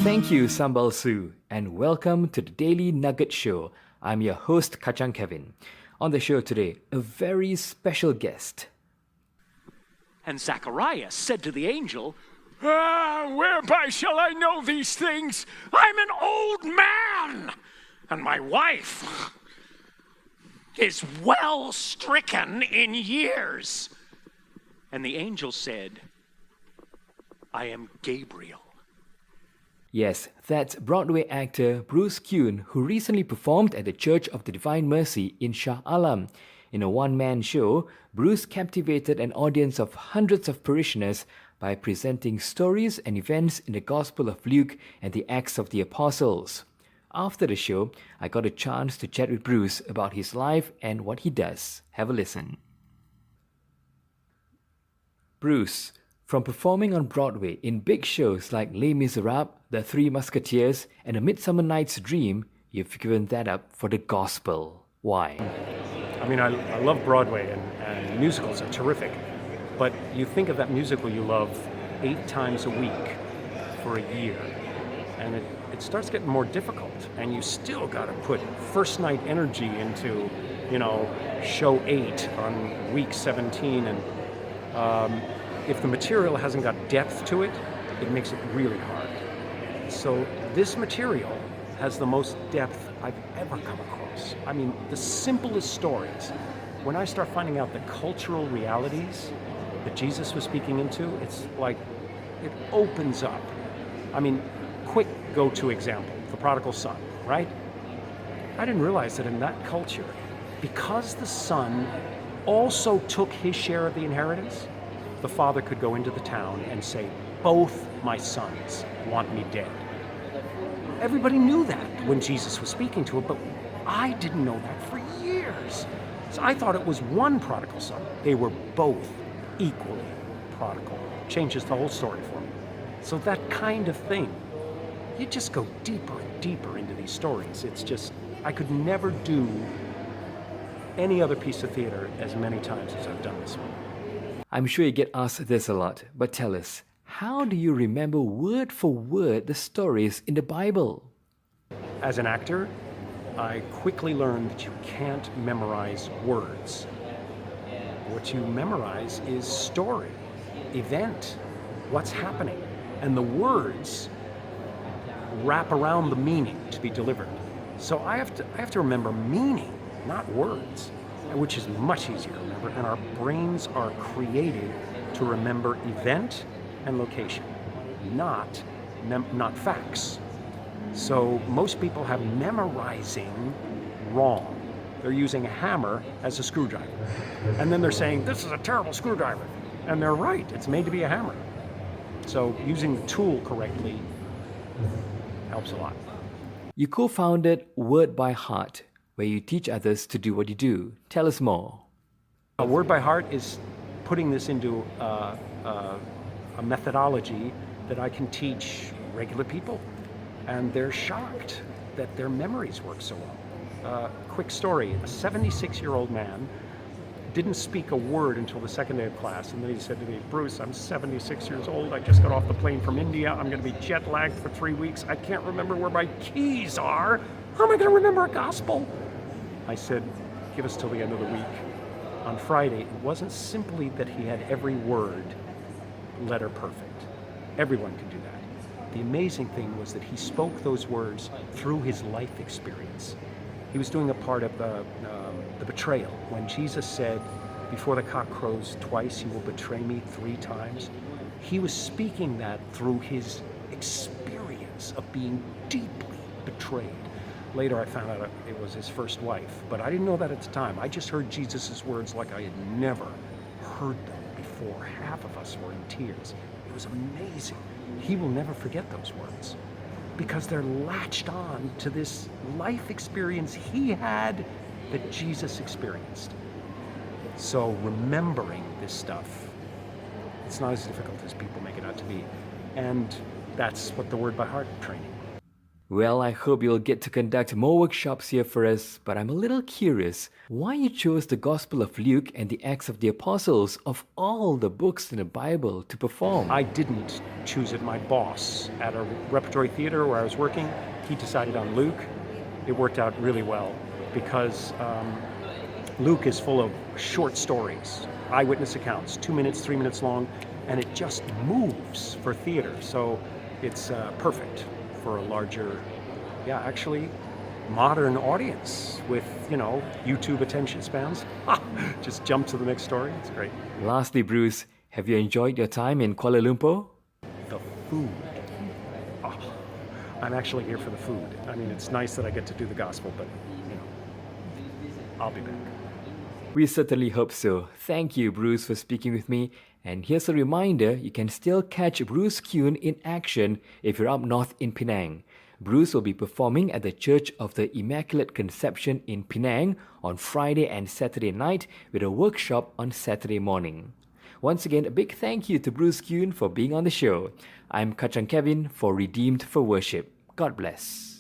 Thank you, Sambal Sue, and welcome to the Daily Nugget Show. I'm your host, Kacang Kevin. On the show today, a very special guest. And Zacharias said to the angel, whereby shall I know these things? I'm an old man, and my wife is well stricken in years. And the angel said, I am Gabriel. Yes, that's Broadway actor Bruce Kuhn, who recently performed at the Church of the Divine Mercy in Shah Alam. In a one-man show, Bruce captivated an audience of hundreds of parishioners by presenting stories and events in the Gospel of Luke and the Acts of the Apostles. After the show, I got a chance to chat with Bruce about his life and what he does. Have a listen. Bruce, from performing on Broadway in big shows like Les Miserables, The Three Musketeers, and A Midsummer Night's Dream, you've given that up for the gospel. Why? I mean, I love Broadway and musicals are terrific, but you think of that musical you love 8 times a week for a year, and it starts getting more difficult, and you still got to put first night energy into, show 8 on week 17, and if the material hasn't got depth to it, it makes it really hard. So this material has the most depth I've ever come across. I mean, the simplest stories. When I start finding out the cultural realities that Jesus was speaking into, it's like it opens up. I mean, quick go-to example, the prodigal son, right? I didn't realize that in that culture, because the son also took his share of the inheritance, the father could go into the town and say, both my sons want me dead. Everybody knew that when Jesus was speaking to it, but I didn't know that for years. So I thought it was one prodigal son. They were both equally prodigal. Changes the whole story for me. So that kind of thing, you just go deeper and deeper into these stories. It's just, I could never do any other piece of theater as many times as I've done this one. I'm sure you get asked this a lot, but tell us, how do you remember word for word the stories in the Bible? As an actor, I quickly learned that you can't memorize words. What you memorize is story, event, what's happening, and the words wrap around the meaning to be delivered. So I have to remember meaning, not words, which is much easier to remember, and our brains are created to remember event and location, not facts. So most people have memorizing wrong. They're using a hammer as a screwdriver. And then they're saying, this is a terrible screwdriver. And they're right, it's made to be a hammer. So using the tool correctly helps a lot. You co-founded Word by Heart, where you teach others to do what you do. Tell us more. Word by Heart is putting this into a methodology that I can teach regular people, and they're shocked that their memories work so well. Quick story, a 76-year-old man didn't speak a word until the second day of class, and then he said to me, Bruce, I'm 76 years old, I just got off the plane from India, I'm going to be jet lagged for 3 weeks, I can't remember where my keys are, how am I going to remember a gospel? I said, give us till the end of the week. On Friday, it wasn't simply that he had every word letter perfect. Everyone can do that. The amazing thing was that he spoke those words through his life experience. He was doing a part of the betrayal. When Jesus said, before the cock crows twice, you will betray me 3 times. He was speaking that through his experience of being deeply betrayed. Later, I found out it was his first wife, but I didn't know that at the time. I just heard Jesus' words like I had never heard them before. Half of us were in tears. It was amazing. He will never forget those words because they're latched on to this life experience he had that Jesus experienced. So remembering this stuff, it's not as difficult as people make it out to be. And that's what the Word by Heart training. Well, I hope you'll get to conduct more workshops here for us, but I'm a little curious why you chose the Gospel of Luke and the Acts of the Apostles of all the books in the Bible to perform. I didn't choose it. My boss at a repertory theater where I was working, he decided on Luke. It worked out really well because Luke is full of short stories, eyewitness accounts, 2 minutes, 3 minutes long, and it just moves for theater. So it's perfect for a larger, actually modern audience with, YouTube attention spans. Just jump to the next story. It's great. Lastly, Bruce, have you enjoyed your time in Kuala Lumpur? The food. Oh, I'm actually here for the food. I mean, it's nice that I get to do the gospel, but, I'll be back. We certainly hope so. Thank you, Bruce, for speaking with me. And here's a reminder, you can still catch Bruce Kuhn in action if you're up north in Penang. Bruce will be performing at the Church of the Immaculate Conception in Penang on Friday and Saturday night with a workshop on Saturday morning. Once again, a big thank you to Bruce Kuhn for being on the show. I'm Kacang Kevin for Redeemed for Worship. God bless.